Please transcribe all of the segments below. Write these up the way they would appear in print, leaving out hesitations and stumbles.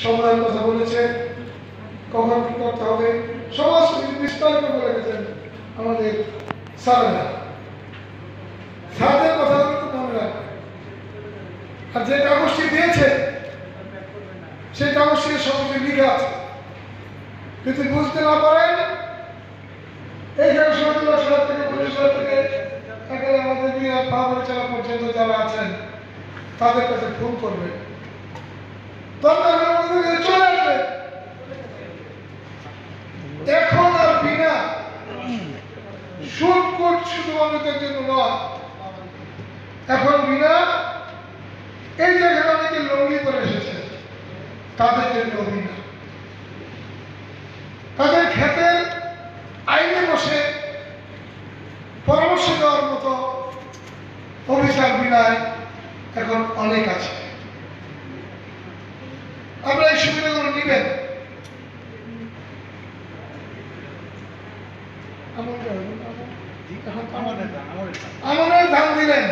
সময়ের কথা বলেছে, কখন কি করতে হবে সমস্ত বিস্তারিত বলে গেছেন আমাদের স্যারেরা। স্যারদের কথা কিন্তু মনে রাখবে। আর যে কাগজটি দিয়েছে সেই কাগজটি সবকিছু লিখে আছে, যদি বুঝতে না পারেন এইখানে সরকার সাহেব থেকে পরিষদ থেকে একেবারে আমাদের বিহার পরিচালনা পর্যন্ত যারা আছেন তাদের কাছে ফোন করবে, দরকার হলে চলে আসবে। এখন আর বিনা সুদ কোট শুধু মানুষদের জন্য নয়, এখন বিনা এই জায়গায় অনেকে লঙ্গি করে এসেছে তাদের জন্য বিনা, তাদের ক্ষেতের আইনে বসে পরামর্শ দেওয়ার মতো অফিসার বিনায় এখন অনেক আছে। আপনারা এই সুবিধাগুলো নিবেন। আমাদের ধান দিলেন,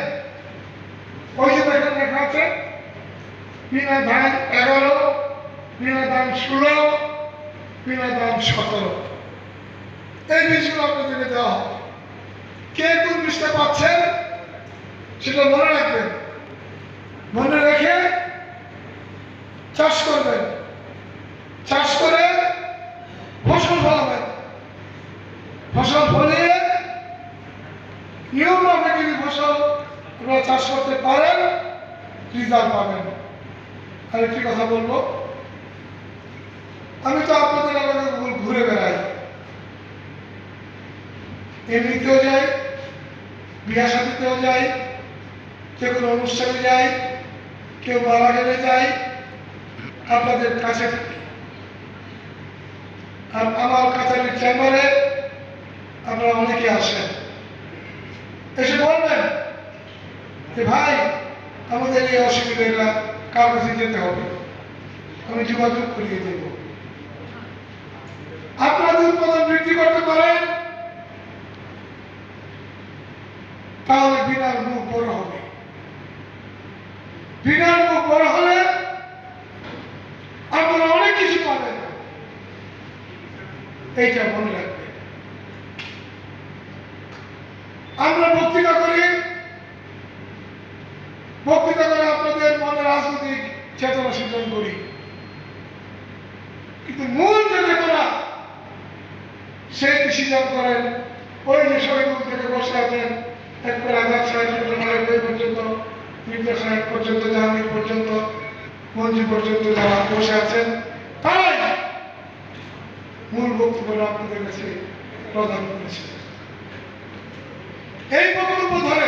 ওই যে দেখেন লেখা আছে বিনা ধান 11, বিনা ধান 16, বিনা ধান 17, এই বীজগুলো আপনাদেরকে দেওয়া হবে। কে কোন বীজটা পাচ্ছেন সেটা মনে রাখবেন, মনে রেখে চাষ করবেন, চাষ করে ফসল ফলাবেন, ফসল ফলিয়ে নিয়ম মাফিক যদি ফসল আপনারা চাষ করতে পারেন রেজাল্ট পাবেন। আর একটি কথা বলবো, আমি তো আপনাদের এলাকায় ঘুরে বেড়াই, এমনিতেও যাই, বিয়া সাথীতেও যাই, কেউ কোনো অনুষ্ঠানে যাই, কেউ মারা গেলে যাই, আপনাদের কাছে থাকি। আর আমার কাছারির চেম্বারে আপনারা অনেকে আসেন, এসে বলবেন যে ভাই আমাদের এই অসুবিধাটা কার কাছে যেতে হবে, আমি যোগাযোগ করিয়ে দেব। আপনাদের উৎপাদন বৃদ্ধি করতে পারেন তাহলে বিনার মুখ বড় হবে, বিনার মুখ বড় হলে আপনারা অনেক কিছু পাবেন, এইটা মনে রাখবেন। আমরা বক্তৃতা করে আপনাদের মনে রাজনৈতিক চেতনা সৃজন করি, কিন্তু মূল যে চেতনা সেই সৃজন করেন ওই যে শহীদুল থেকে বসে আছেন একবার আজাদ সাহেব পর্যন্ত, মির্জা সাহেব পর্যন্ত, জাহাঙ্গীর পর্যন্ত, মঞ্জু পর্যন্ত যারা বসে আছেন তারাই মূল বক্তব্য আপনাদের কাছে প্রদান করেছে। এই বক্তব্য ধরে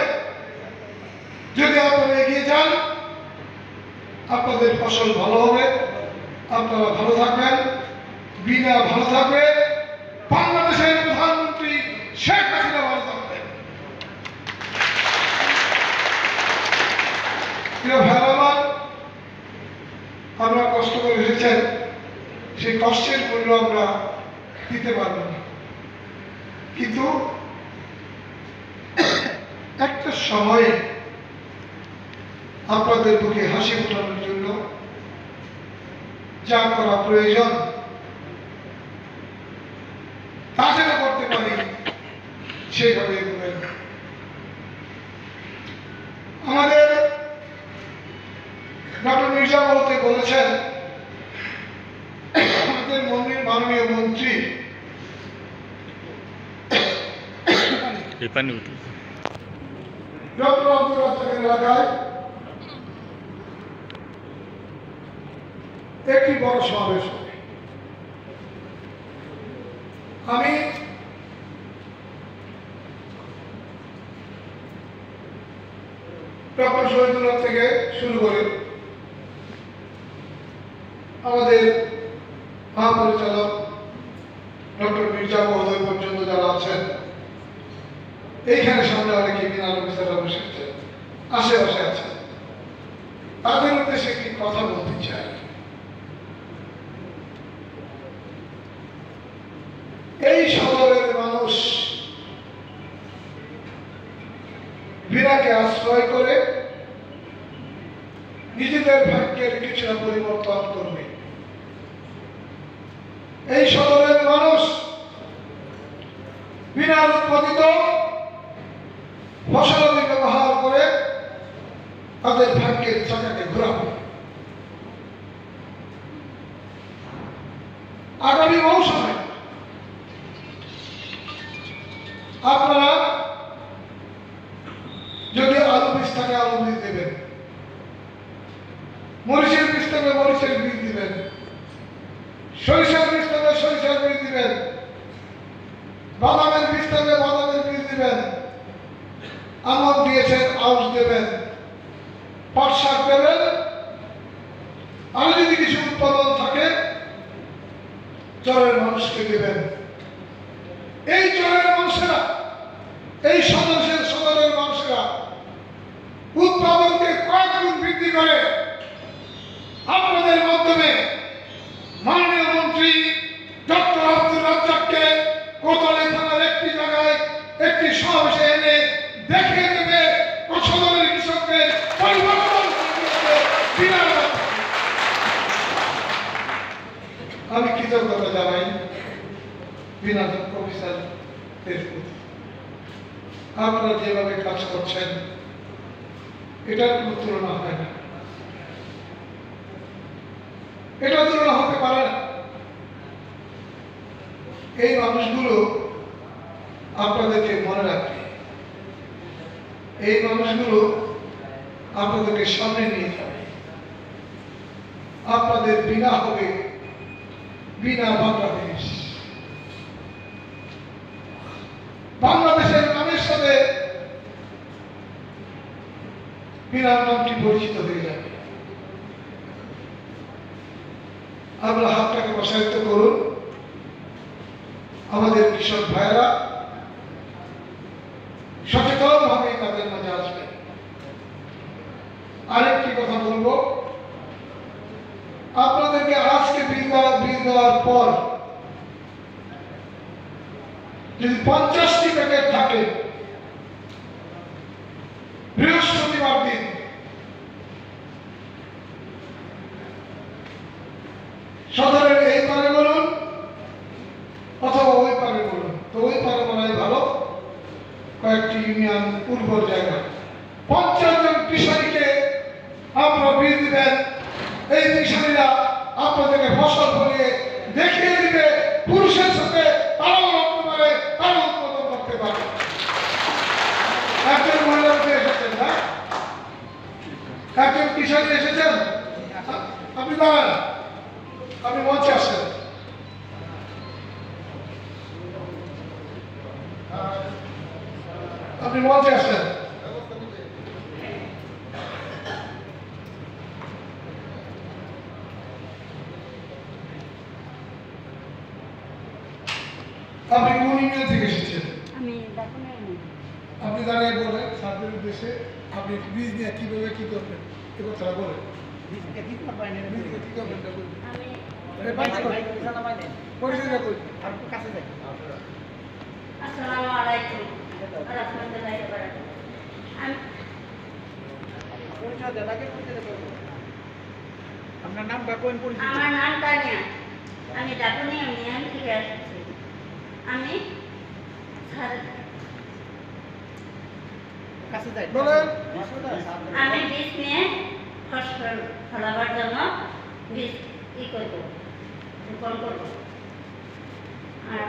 যদি আপনারা এগিয়ে যান আপনাদের ফসল ভালো হবে, আপনারা ভালো থাকবেন, বিনা ভালো থাকবে, বাংলাদেশের প্রধানমন্ত্রী শেখ হাসিনা ভালো থাকবেন। প্রিয় ভাই আমার, আমরা কষ্ট করে এসেছেন, সেই কষ্টের মূল্য আমরা দিতে পারব না, কিন্তু একটা সময়ে আপনাদের মুখে হাসি ফোটানোর জন্য যা করা প্রয়োজন তা যেন করতে পারি সেইভাবে এগোবেন। আমাদের ডক্টর মির্জা বলতে বলেছেন আমাদের মাননীয় মন্ত্রী ডক্টর আব্দুল রাজ্জাকের এলাকায় একটি বড় সমাবেশ হবে। আমি ডক্টর শহীদুল্লাহ থেকে শুরু করে আমাদের মহাপরিচালক ডক্টর মির্জা মহোদয় পর্যন্ত যারা আছেন, এইখানে সামনে অনেকে বিনা অফিসাররা বসে আছেন, আশেপাশে আছেন, তাদের উদ্দেশ্যে একটি কথা বলতে চাই। এই সদরের মানুষ বিনাকে আশ্রয় করে নিজেদের ভাগ্যের কিছুটা পরিবর্তন করবে। এই সদরের মানুষ বিনা উৎপাদিত ফসলাদি ব্যবহার করে তাদের ভাগ্যের চাকাকে ঘোরাবে। আগামী মৌসুমে আপনারা যদি আলু বীজ থাকে আলু বীজ দেবেন, মরিচের বীজ থাকলে মরিচের বীজ দিবেন, সরিষার বীজ থাকলে সরিষার বীজ দিবেন, বাদামের বীজ থাকলে বাদামের বীজ দিবেন, আমন দিয়েছেন আউশ দেবেন, পাট শাক দেবেন, আর যদি কিছু উৎপাদন থাকে চরের মানুষকে দেবেন। এই চরের মানুষেরা, এই সদরের মানুষেরা উৎপাদনকে কয়েক গুণ বৃদ্ধি করে আপনাদের মাধ্যমে মাননীয় মন্ত্রী ডক্টর আব্দুর রাজ্জাককে কোতোয়ালি থানার একটি জায়গায় একটি সমাবেশে এনে দেখিয়ে দেবে সদরের কৃষকদের পরিবর্তন। আমি কৃতজ্ঞতা জানাই বিনাদ অফিসারদের প্রতি। আপনারা যেভাবে কাজ করছেন এটার কোনো তুলনা হয় না, এটা তুলনা হতে পারে না। এই মানুষগুলো আপনাদেরকে মনে রাখবে, এই মানুষগুলো আপনাদেরকে সামনে নিয়ে যাবে। আপনাদের বিনা হবে বিনা বাংলাদেশ। বাংলাদেশের নামের সাথে বিনার নামটি পরিচিত হয়ে যাবে। আমরা হাতটাকে প্রসারিত করুন। আমাদের কৃষক ভাইরা সচেতন ভাবে তাদের মাঝে আসবে। আরেকটি কথা বলবো, আপনাদেরকে আজকে বিল দেওয়ার পর যদি 50টি প্যাকেট থাকে, বৃহস্পতিবার দিন সদরের এই পারে বলুন অথবা ওই পারে বলুন, তো ওই পারে বলাই ভালো, কয়েকটি ইউনিয়ন উর্বর জায়গা 50 জন কৃষককে আপনারা বীজ দিবেন। এই কৃষকরা আপনাদেরকে ফসল ফলিয়ে দেখিয়ে দিবে পুরুষের সাথে তারাও লড়তে পারে, তারাও উৎপাদন করতে পারে। একজন মহিলা এসেছেন না, একজন কৃষক এসেছেন, আপনি দাঁড়ান, আপনি মঞ্চে আসেন। আপনি মঞ্চে আসেন। আপনি কোন ইউনিয়ন থেকে এসেছেন? আমি দাকুনে। আপনি দাঁড়িয়ে বলেন সার্ভের উদ্দেশ্যে আপনি বীজ নিয়ে কিভাবে কি করবেন এ কথাটা বলেন। আমি আসসালামু আলাইকুম ওয়া রাহমাতুল্লাহি ওয়া বারাকাতুহু। আপনার নাম কোন পরিচিত? আমার নাম তানিয়া, আমি দাকুনে ইউনিয়ন থেকে আসছি। আমি আমি বীজ নিয়ে ফসল ফলাবার জন্য বীজ করব, রোপণ করব। আর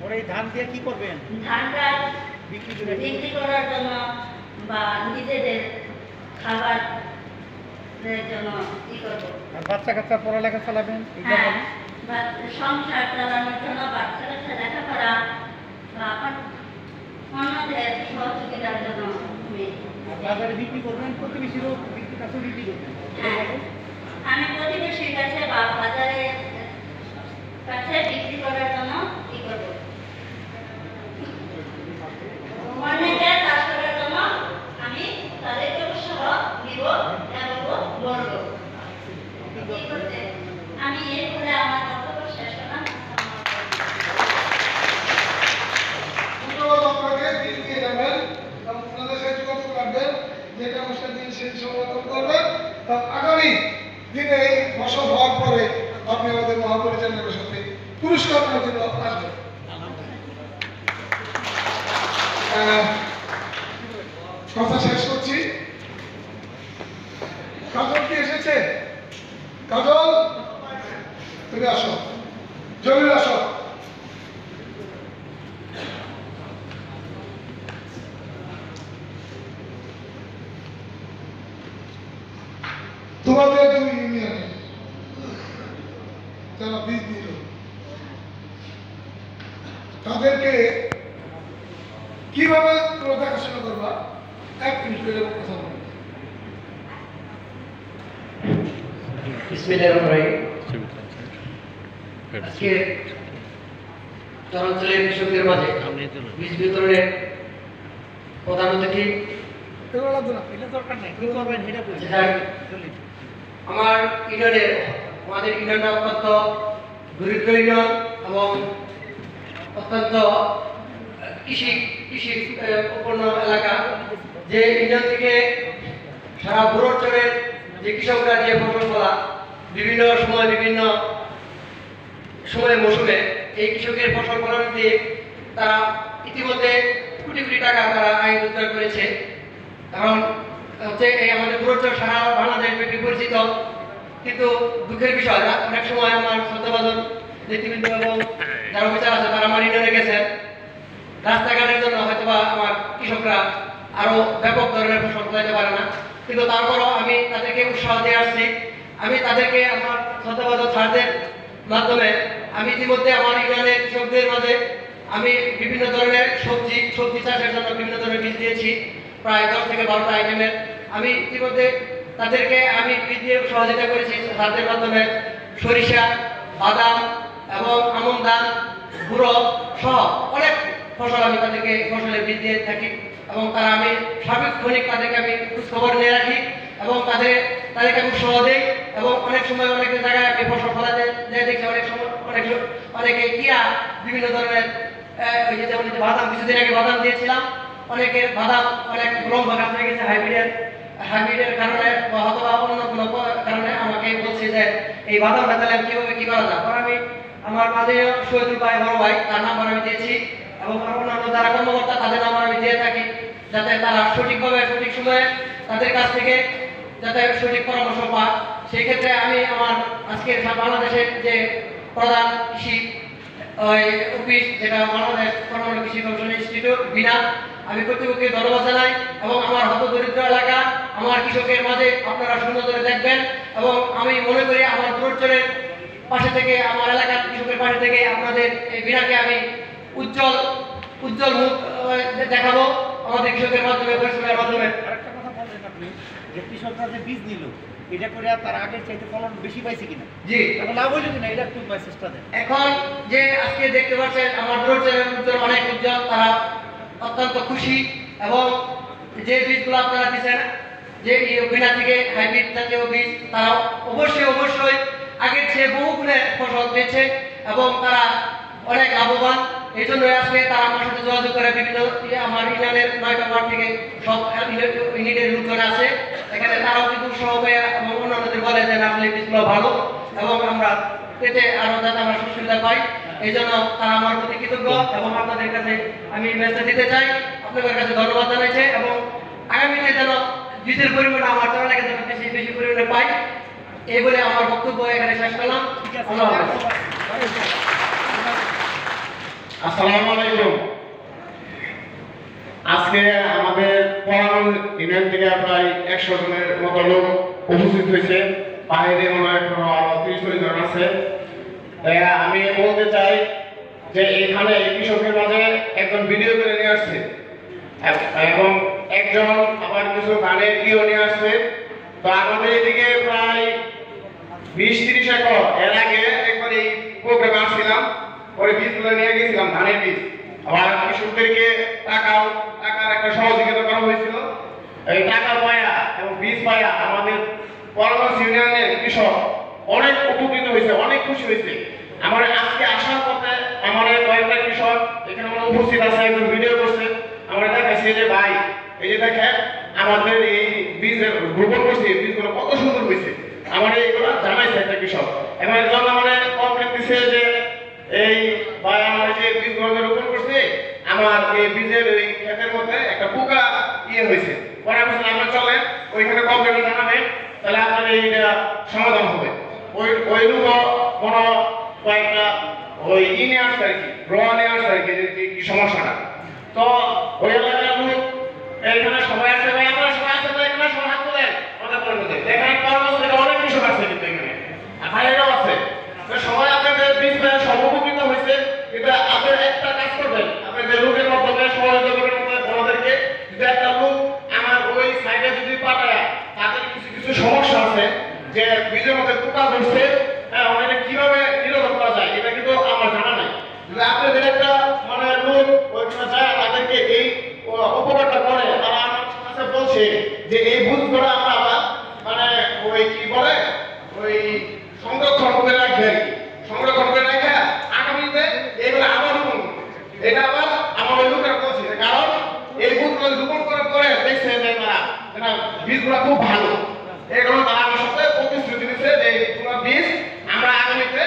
ওরা এই ধান দিয়ে কি করবেন? ধানটা বিক্রি করার জন্য বা নিজেদের খাবারের জন্য করব। আর বাচ্চা কাচ্চা পড়ালেখা চালাবেন? হ্যাঁ, সংসার চালানোর জন্য বাচ্চা কাচ্চা লেখাপড়া বা অন্যদের সহযোগিতার জন্য বাজারে বিক্রি করবেন, প্রতিবেশীরও বিক্রি কাছে বিক্রি করবেন। আমি প্রতিবেশীর কাছে বা বাজারের কাছে বিক্রি করার জন্য কি করব? অনেকে চাষ করার জন্য আমি তাদেরকে উৎসাহ দিব এবং বলব। আমি এরপরে আমার বক্তব্য শেষ করলাম। আপনাকে বীজ দিয়ে যাবেন এবং আপনাদের সাথে যোগাযোগ রাখবেন, যেটা অনুষ্ঠান দিন সেই সংরক্ষণ করবেন। আগামী দিনে এই ফসল হওয়ার পরে আপনি আমাদের মহাপরিচালকের সাথে পুরস্কার পাওয়ার জন্য আসবেন। কথা শেষ করছি। কাজল কি এসেছে? কাজল তুমি আসো, জমিল আসো। তোমাদের দুই ইউনিয়নে যারা বীজ দিল তাদেরকে কিভাবে তোমরা দেখাশোনা করবা, 1 মিনিট করে কথা বলবো। আজকে চরাঞ্চলের কৃষকদের মাঝে বীজ বিতরণের প্রধান অতিথি এটা দরকার নাই, কি করবেন সেটা বলুন। আমার ইউনিয়নের, আমাদের ইউনিয়নটা অত্যন্ত দরিদ্র ইউনিয়ন এবং অত্যন্ত কৃষি উপন্ন এলাকা। যে ইউনিয়ন থেকে সারা বুড়োচরের যে কৃষকরা যে ফসল ফলা বিভিন্ন সময় বিভিন্ন সময় মৌসুমে এই কৃষকের ফসল ফলানো দিয়ে তারা ইতিমধ্যে কোটি কোটি টাকা তারা আয় রোজগার করেছে। কারণ হচ্ছে এই আমাদের বুড়োচর সারা বাংলাদেশ ব্যাপী পরিচিত। কিন্তু দুঃখের বিষয়, অনেক সময় আমার শ্রদ্ধাভাজন নেতৃবৃন্দ এবং যারা বিচার আছে তারা আমার ইউনিয়নে গেছেন, রাস্তাঘাটের জন্য হয়তোবা আমার কৃষকরা আরো ব্যাপক ধরনের ফসল ফলাইতে পারে না। কিন্তু তারপরও আমি তাদেরকে উৎসাহ দিয়ে আসছি। আমি তাদেরকে আমার শ্রদ্ধাভাজন স্যারদের মাধ্যমে আমি ইতিমধ্যে আমার ইউনিয়নের কৃষকদের মাঝে আমি বিভিন্ন ধরনের সবজি চাষের জন্য বিভিন্ন ধরনের বীজ দিয়েছি, প্রায় 10 থেকে 12টা আইটেমের। আমি ইতিমধ্যে তাদেরকে আমি বীজ দিয়ে সহযোগিতা করেছি তাদের মাধ্যমে। সরিষা, বাদাম এবং আমন ধান, গুঁড়ো সহ অনেক ফসল আমি তাদেরকে ফসলের বীজ দিয়ে থাকি এবং তারা আমি সার্বিক্ষণিক তাদেরকে আমি খোঁজখবর নিয়ে রাখি এবং তাদেরকে আমি উৎসাহ দিই। এবং অনেক সময় অনেক জায়গায় আমি ফসল ফলাতে দেখছি অনেক সময় অনেকে কিয়া বিভিন্ন ধরনের ওই যে যেমন বাদাম, কিছুদিন আগে বাদাম দিয়েছিলাম, অনেকের বাদাম অনেক লম্বা গাছ হয়ে গেছে হাইব্রিডের কারণে বা অথবা অন্য কোনো কারণে আমাকে বলছে যে এই বাদামটা তাহলে কিভাবে কি করা যায়। পরে আমি আমার মাঝে শহীদুল ভাই, বড় ভাই, তার নাম্বার আমি দিয়েছি এবং অন্যান্য যারা কর্মকর্তা তাদের নাম্বার আমি দিয়ে থাকি, যাতে তারা সঠিকভাবে সঠিক সময়ে তাদের কাছ থেকে যাতে সঠিক পরামর্শ পায়। সেই ক্ষেত্রে আমি আমার আজকের বাংলাদেশের যে প্রধান কৃষি অফিস, যেটা বাংলাদেশ কর্মরত কৃষি গবেষণা ইনস্টিটিউট বিনা, আমি কর্তৃপক্ষকে ধন্যবাদ জানাই এবং আমার হত দরিদ্র এলাকা আমার কৃষকের মাঝে আপনারা সুন্দর করে দেখবেন। এবং আমি মনে করি আমার বুড়োচরের পাশে থেকে, আমার এলাকার কৃষকের পাশে থেকে আপনাদের এই বিনাকে আমি উজ্জ্বল মুখ দেখাবো আমাদের কৃষকের মাধ্যমে, পরিশ্রমের মাধ্যমে। আরেকটা কথা বললেন আপনি যে কৃষকরা যে বীজ নিল এটা করে তার আগের চাইতে ফলন বেশি পাইছে কিনা? জি, এখন লাভ হইল কিনা এটা একটু চেষ্টা দেন। এখন যে আজকে দেখতে পাচ্ছেন আমার বুড়োচরের উজ্জ্বল, অনেক উজ্জ্বল, তারা অত্যন্ত খুশি এবং যে বীজগুলো আপনারা দিচ্ছেন যে বিনা থেকে হাইব্রিড জাতীয় বীজ, তারা অবশ্যই আগের চেয়ে বহু গুণে ফসল পেয়েছে এবং তারা অনেক লাভবান। এই জন্য আজকে তারা আমার সাথে যোগাযোগ করে বিভিন্ন আমার ইউনিয়নের 9টা ওয়ার্ড থেকে সব ইউনিটের লোকজন আছে এখানে, তারাও কিন্তু উৎসাহ পেয়ে এবং অন্যান্যদের বলে যে আসলে বীজগুলো ভালো এবং আমরা পেতে আরো যাতে আমরা সুবিধা পাই। এই জন্য তারা আমার প্রতি কৃতজ্ঞ এবং আপনাদের কাছে আমি মেসেজ দিতে চাই, আপনাদের কাছে ধন্যবাদ জানাইছে এবং আগামীতে যেন বীজের পরিমাণ আমার চড়া যেন বেশি পরিমাণে পাই, এই বলে আমার বক্তব্য এখানে শেষ করলাম। আল্লাহ হাফেজ। আসসালামু আলাইকুম। আজকে আমাদের পরাগন ইউনিয়ন থেকে প্রায় 100 জনের মতো লোক উপস্থিত হয়েছে, বাইরে মনে হয় আরো 30-40 জন আছে। আমি বলতে চাই যে এখানে কৃষকের মাঝে একজন ভিডিও করে নিয়ে আসছে এবং একজন আবার কিছু গানের ইও নিয়ে আসছে। তো আমাদের এদিকে প্রায় 20-30 একর এর আগে একবার এই প্রোগ্রামে আসছিলাম, ওই বীজগুলো নিয়ে গেছিলাম, ধানের বীজ। আবার কৃষকদেরকে টাকার একটা সহযোগিতা করা হয়েছিল। এই টাকা পায়া এবং বীজ পায়া আমাদের পরামর্শ ইউনিয়নের কৃষক অনেক উপকৃত হয়েছে, অনেক খুশি হয়েছে। আমার আজকে আসার পথে আমার কয়েকটা কৃষক এখানে আমার উপস্থিত আছে, একজন ভিডিও করছে, আমরা দেখাচ্ছি যে ভাই এই যে দেখেন আমাদের এই বীজের রোপণ করছে, বীজগুলো কত সুন্দর হয়েছে। আমার এইগুলো জানাইছে একটা কৃষক এবং এর জন্য আমাদের দিচ্ছে যে এই ভাই আমার যে বীজগুলো রোপণ করছে আমার এই বীজের ওই ক্ষেতের মধ্যে একটা পোকা হয়েছে। পরে আমরা চলে ওইখানে কমপ্লেন জানাবে, তাহলে আপনার এইটা সমাধান হবে। ওই লোক কোনো কয়েকটা ওই নিয়ে আসছে আর কি, নিয়ে আসছে আর কি সমস্যাটা। তো ওই এলাকার লোক এখানে সবাই আসছে, ভাই আপনারা সবাই আসছে, এখানে সবাই হাত তোলেন আমাদের পরিণতি এখানে অনেক কৃষক আছে, কিন্তু এখানে ভাইরাও আছে। তো সবাই আপনাদের বীজ সর্বপ্রকৃত হয়েছে, কিন্তু আপনারা একটা কাজ করবেন, আপনাদের লোকের মাধ্যমে সহযোগিতা করবেন ওনাদেরকে। যদি একটা লোক আমার ওই সাইডে যদি পাঠায়, তাদের কিছু কিছু সমস্যা আছে যে বীজের মধ্যে পোকা ধরছে, হ্যাঁ ওনাকে কিভাবে নিরোধ করা যায় এটা কিন্তু আমার জানা নাই। যদি আপনাদের একটা মানে লোক ওইখানে যায় তাদেরকে এই উপকারটা করে, তারা আমার কাছে বলছে যে এই বীজগুলো আমরা আবার মানে ওই কি বলে ওই সংরক্ষণ করে রাখবে আর কি, সংরক্ষণ করে রাখে আগামীতে এইগুলো আবার রোপণ করবে। এটা আবার আমার ওই লোকেরা বলছে, কারণ এই বীজগুলো রোপণ করার পরে দেখছে যে তারা বীজগুলো খুব ভালো, এগুলো তারা আমার সাথে প্রতিশ্রুতি দিচ্ছে যে এইগুলো বীজ আমরা আগামীতে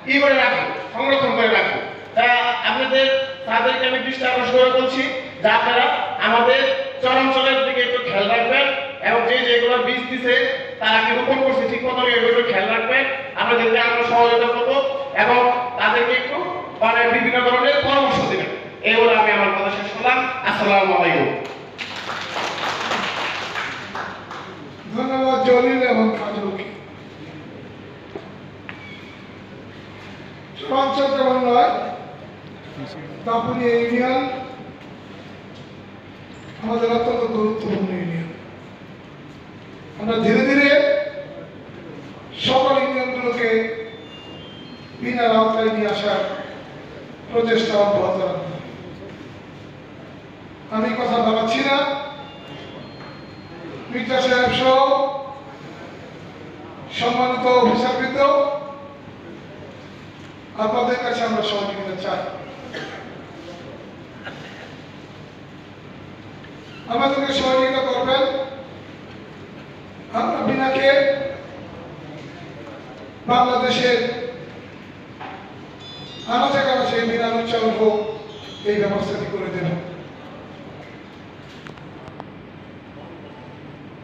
কি করে রাখবো, সংরক্ষণ করে রাখবো। তা আপনাদের তাদেরকে আমি দৃষ্টি আকর্ষণ করে বলছি যে আপনারা আমাদের চরাঞ্চলের দিকে একটু খেয়াল রাখবেন, এবং যেগুলো বীজ দিছে তারা কি রোপণ করছে ঠিক মতো এগুলো খেয়াল রাখবেন। আপনাদেরকে আমরা সহযোগিতা করবো এবং তাদেরকে একটু মানে বিভিন্ন ধরনের পরামর্শ দেবেন। এইগুলো আমি আমার কথা শেষ করলাম। আসসালামু আলাইকুম। ধন্যবাদ জলিল এবং কাজলকে। সমাজচর কেমন নয়, দাপুরিয়া ইউনিয়ন আমাদের অত্যন্ত গুরুত্বপূর্ণ ইউনিয়ন। আমরা ধীরে ধীরে সকল ইউনিয়নগুলোকে বিনার আওতায় নিয়ে আসার প্রচেষ্টা অব্যাহত রাখব। আমি কথা বাড়াচ্ছি না, মির্জা সাহেব সহ সম্মানিত অফিসারবৃন্দ, আপনাদের কাছে আমরা সহযোগিতা চাই। আমাদেরকে সহযোগিতা করবেন। আমরা বিনাকে বাংলাদেশের আনাচে কানাচে বিনা উচ্চারণ হোক এই ব্যবস্থাটি করে দেব।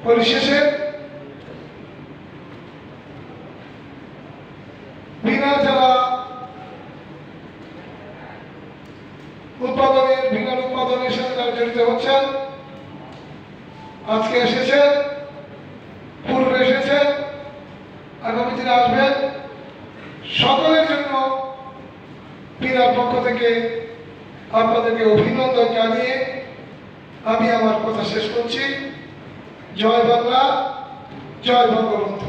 পরিশেষে বিনা যারা বিনার উৎপাদনের সাথে যারা জড়িত হচ্ছেন, আজকে এসেছেন, পূর্বে এসেছেন, আগামী দিনে আসবেন, সকলের জন্য বিনার পক্ষ থেকে আপনাদেরকে অভিনন্দন জানিয়ে আমি আমার কথা শেষ করছি। জয় বাংলা, জয় বঙ্গবন্ধু।